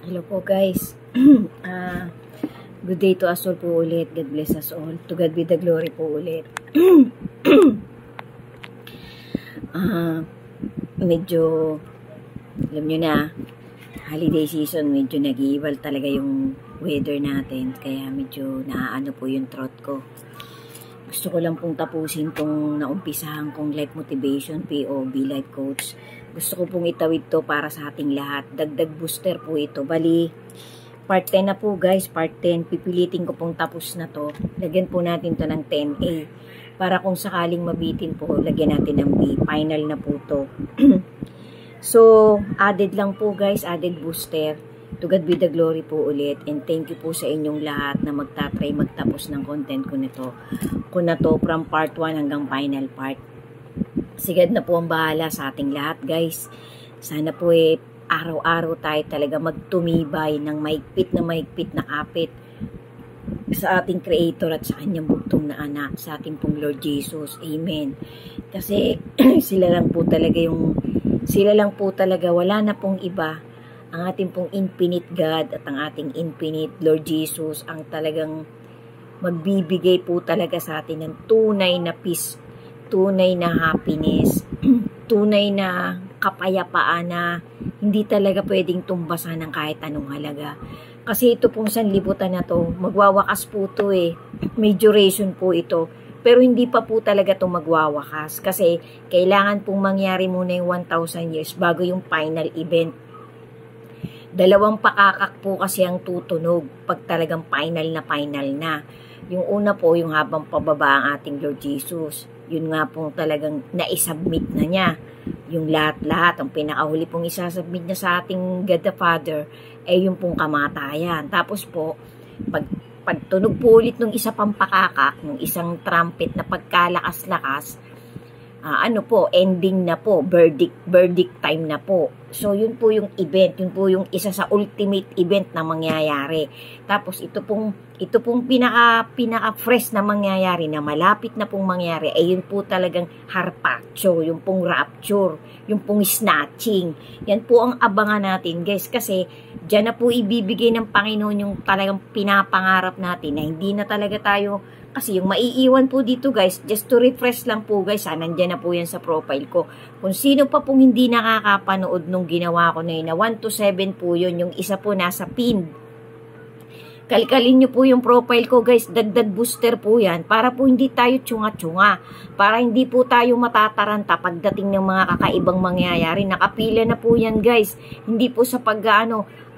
Hello po guys. Good day to us all po ulit. God bless us all. To God be the glory po ulit. Medyo, alam nyo na, holiday season, medyo nag-iiwal talaga yung weather natin. Kaya medyo naaano po yung throat ko. Gusto ko lang pong tapusin tong naumpisahan kong life motivation, POB, life coach. Gusto ko pong itawid to para sa ating lahat. Dagdag booster po ito. Bali, part 10 na po guys. Part 10. Pipilitin ko pong tapos na to. Lagyan po natin to ng 10A. Para kung sakaling mabitin po, lagyan natin ng B. Final na po to. So, added lang po guys. Added booster. To God be the glory po ulit, and thank you po sa inyong lahat na magtatry magtapos ng content ko nito. Kung na to from part 1 hanggang final part. Sigad na po ang bahala sa ating lahat guys. Sana po araw-araw tayo talaga magtumibay ng mahigpit na kapit sa ating Creator at sa kanyang bugtong na anak, sa ating pong Lord Jesus. Amen. Kasi sila lang po talaga, wala na pong iba. Ang ating pong infinite God at ang ating infinite Lord Jesus ang talagang magbibigay po talaga sa atin ng tunay na peace, tunay na happiness, tunay na kapayapaan na hindi talaga pwedeng tumbasan ng kahit anong halaga. Kasi ito pong sanlibutan na to, magwawakas po to may duration po ito. Pero hindi pa po talaga ito magwawakas kasi kailangan pong mangyari muna yung 1,000 years bago yung final event. Dalawang pakakak po kasi ang tutunog pag talagang final na. Yung una po, yung habang pababa ang ating Lord Jesus. Yun nga po talagang naisubmit na niya. Yung lahat-lahat, ang pinakahuli pong isasubmit niya sa ating God the Father, yung pong kamatayan. Tapos po, pagtunog po ulit ng isa pang pakakak, ng isang trumpet na pagkalakas-lakas, ending na po, verdict time na po. So, yun po yung event, yun po yung isa sa ultimate event na mangyayari. Tapos, ito pong pinaka-fresh na mangyayari, na malapit na pong mangyayari, yun po talagang harpacho, yung pong rapture, yung pong snatching. Yan po ang abangan natin, guys, kasi dyan na po ibibigay ng Panginoon yung talagang pinapangarap natin, na hindi na talaga tayo. Kasi yung maiiwan po dito guys, just to refresh lang po guys, nandyan na po yan sa profile ko. Kung sino pa pong hindi nakakapanood nung ginawa ko na yun, na 1 to 7 po yun, yung isa po nasa pin. Kalkalin nyo po yung profile ko guys, dagdag booster po yan, para po hindi tayo tsunga-tsunga, para hindi po tayo matataranta pagdating ng mga kakaibang mangyayari. Nakapila na po yan guys, hindi po sa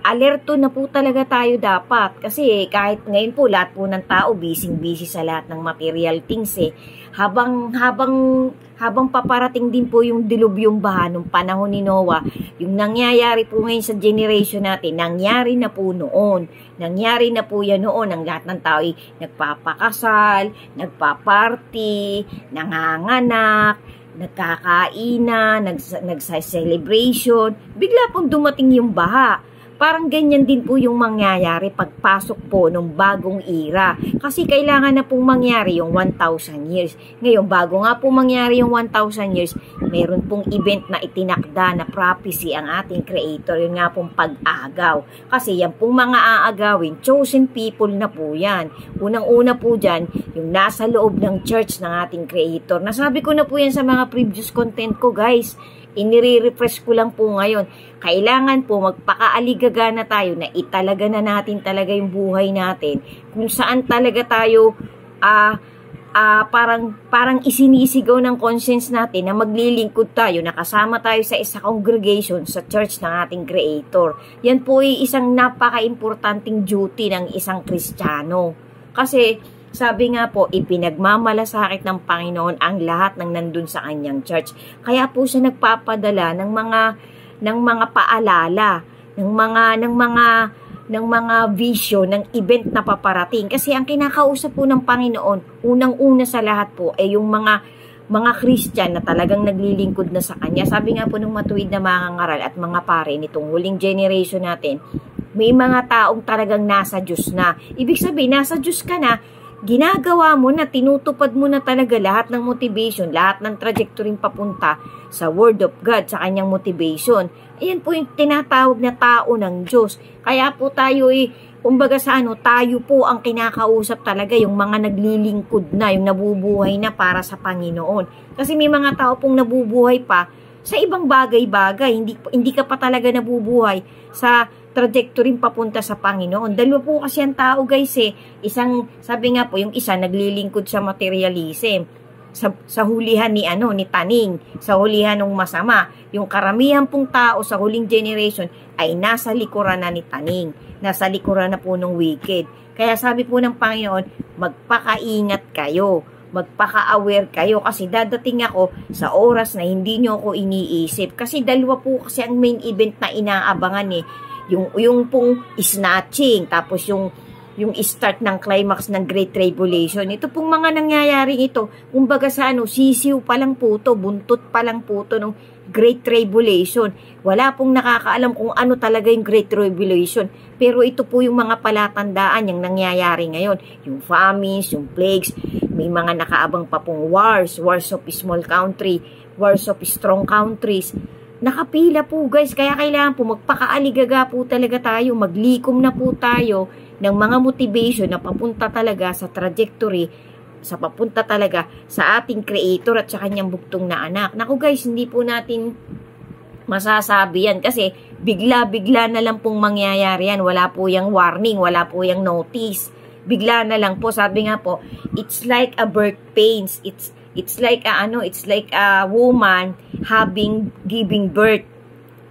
alerto na po talaga tayo dapat. Kasi kahit ngayon po, lahat po ng tao busy sa lahat ng material things Habang paparating din po yung dilubyong baha nung panahon ni Noah, yung nangyayari po ngayon sa generation natin, nangyari na po noon. Nangyari na po yan noon. Ang lahat ng tao nagpapakasal, nagpaparty, nanganganak, nagkakainan, nagsa-celebration. Bigla pong dumating yung baha. Parang ganyan din po yung mangyayari pagpasok po ng bagong era. Kasi kailangan na pong mangyari yung 1,000 years. Ngayon, bago nga po mangyari yung 1,000 years, meron pong event na itinakda na prophecy ang ating Creator. Yun nga pong pag-agaw. Kasi yan pong mga aagawin, chosen people na po yan. Unang-una po dyan, yung nasa loob ng church ng ating Creator. Nasabi ko na po yan sa mga previous content ko guys. Inire-refresh ko lang po ngayon. Kailangan po magpakaaligaga na tayo na italaga na natin talaga yung buhay natin. Kung saan talaga tayo parang isinisigaw ng conscience natin na maglilingkod tayo, nakasama tayo sa isa congregation sa church ng ating Creator. Yan po ay isang napaka-importanting duty ng isang Kristiyano. Kasi sabi nga po, ipinagmamalasakit ng Panginoon ang lahat ng nandun sa kanyang church. Kaya po siya nagpapadala ng mga paalala, ng mga vision, ng event na paparating. Kasi ang kinakausap po ng Panginoon, unang-una sa lahat po, ay yung mga Christian na talagang naglilingkod na sa Kanya. Sabi nga po ng matuwid na mga ngaral at mga pare nitong huling generation natin, may mga taong talagang nasa Diyos na. Ibig sabihin, nasa Diyos ka na, ginagawa mo na, tinutupad mo na talaga lahat ng motivation, lahat ng trajectory papunta sa Word of God, sa kanyang motivation. Ayan po yung tinatawag na tao ng Diyos. Kaya po tayo kumbaga sa tayo po ang kinakausap talaga, yung mga naglilingkod na, yung nabubuhay na para sa Panginoon. Kasi may mga tao pong nabubuhay pa sa ibang bagay-bagay, hindi ka pa talaga nabubuhay sa trajectory papunta sa Panginoon. Dalawa po kasi ang tao guys Isang, sabi nga po, yung isa naglilingkod sa materialism. Sa hulihan ni Taning, sa hulihan ng masama. Yung karamihan pong tao sa huling generation ay nasa likuran na ni Taning. Nasa likuran na po ng wicked. Kaya sabi po ng Panginoon, magpakaingat kayo. Magpaka-aware kayo kasi dadating ako sa oras na hindi nyo ako iniisip. Kasi dalawa po kasi ang main event na inaabangan yung pong snatching, tapos yung start ng climax ng Great Tribulation. Ito pong mga nangyayari ito, kumbaga sa sisiw pa lang po to, buntot pa lang po to ng Great Tribulation. Wala pong nakakaalam kung ano talaga yung Great Tribulation. Pero ito po yung mga palatandaan yung nangyayari ngayon. Yung famines, yung plagues, may mga nakaabang pa pong wars of small country, wars of strong countries. Nakapila po guys, kaya kailangan po magpakaaligaga po talaga tayo, maglikom na po tayo ng mga motivation na papunta talaga sa trajectory, sa papunta talaga sa ating Creator at sa kanyang buktong na anak. Naku guys, hindi po natin masasabi yan kasi bigla-bigla na lang pong mangyayari yan. Wala po yung warning, wala po yung notice. Bigla na lang po, sabi nga po, it's like a birth pains. It's like a woman giving birth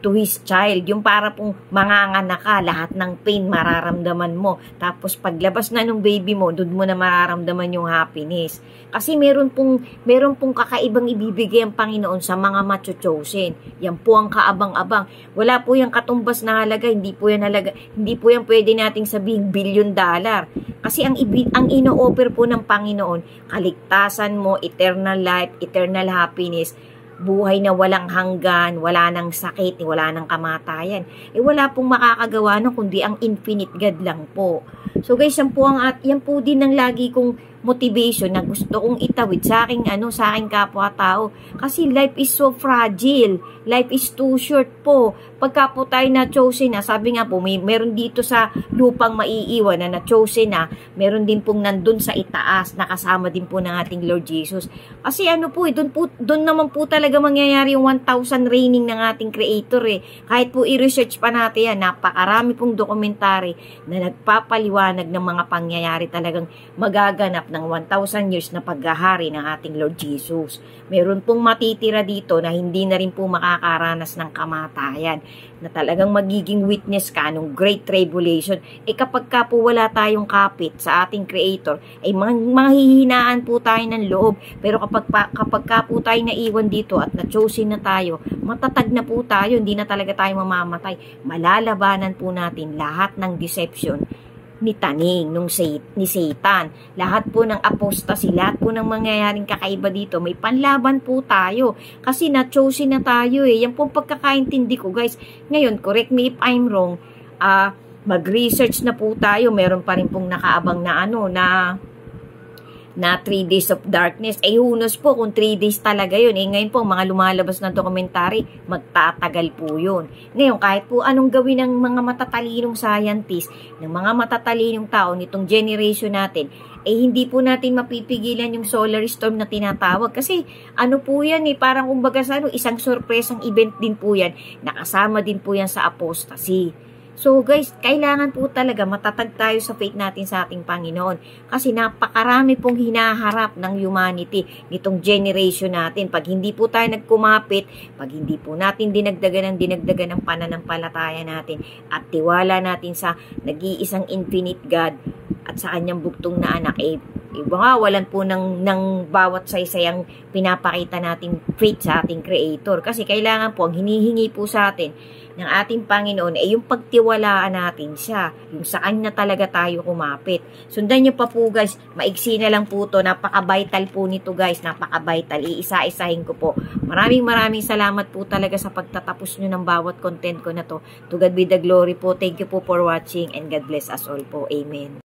to his child. Yung para pong manganganak ka, lahat ng pain mararamdaman mo. Tapos paglabas na ng baby mo, doon mo na mararamdaman yung happiness. Kasi meron pong kakaibang ibibigay ang Panginoon sa mga macho-chosen. Yan po ang kaabang-abang. Wala po yung katumbas na halaga, hindi po yan pwede nating sabihin $1 billion. Kasi ang ino-offer po ng Panginoon, kaligtasan mo, eternal life, eternal happiness, buhay na walang hanggan, wala nang sakit, wala nang kamatayan. Wala pong makakagawa kundi ang infinite God lang po. So guys, yan po din ang lagi kong motivation na gusto kong itawid sa aking kapwa-tao. Kasi life is so fragile. Life is too short po. Pagka po tayo na-chosen na, sabi nga po, meron dito sa lupang maiiwan na na-chosen na, meron din pong nandun sa itaas, nakasama din po ng ating Lord Jesus. Kasi doon naman po talaga mangyayari yung 1,000 reigning ng ating Creator Kahit po i-research pa natin yan, napakarami pong dokumentary na nagpapaliwanag ng mga pangyayari talagang magaganap ng 1,000 years na paghahari ng ating Lord Jesus. Meron pong matitira dito na hindi na rin po makakaranas ng kamatayan, na talagang magiging witness ka nung Great Tribulation. Kapag ka po wala tayong kapit sa ating Creator, manghihinaan po tayo ng loob. Pero kapag ka po tayo naiwan dito at na-chosen na tayo, matatag na po tayo, hindi na talaga tayo mamamatay. Malalabanan po natin lahat ng deception ni Taning, ni Satan. Lahat po ng apostasy, lahat po ng mangyayaring kakaiba dito, may panlaban po tayo. Kasi na-chosen na tayo Yan po pagkakaintindi ko guys. Ngayon, correct me if I'm wrong, mag-research na po tayo. Meron pa rin pong nakaabang na 3 days of darkness. Hunos po kung 3 days talaga yun. Ngayon po, mga lumalabas na dokumentary, magtatagal po yun. Ngayon, kahit po anong gawin ng mga matatalinong scientist, ng mga matatalinong tao nitong generation natin, hindi po natin mapipigilan yung solar storm na tinatawag. Kasi po yan parang kumbaga isang sorpresang event din po yan. Nakasama din po yan sa apostasy. So guys, kailangan po talaga matatag tayo sa faith natin sa ating Panginoon. Kasi napakarami pong hinaharap ng humanity nitong generation natin. Pag hindi po tayo nagkumapit, pag hindi po natin dinagdagan ng pananampalataya natin at tiwala natin sa nag-iisang infinite God at sa kanyang buktong na anak, walan po ng bawat saysayang pinapakita nating faith sa ating Creator. Kasi kailangan po, ang hinihingi po sa atin ng ating Panginoon yung pagtiwalaan natin siya, yung saan na talaga tayo kumapit. Sundan nyo pa po guys, maigsi na lang po to, napaka-vital po nito guys, napaka-vital, iisa-isahin ko po. Maraming salamat po talaga sa pagtatapos nyo ng bawat content ko na to. To God be the glory po. Thank you po for watching and God bless us all po. Amen.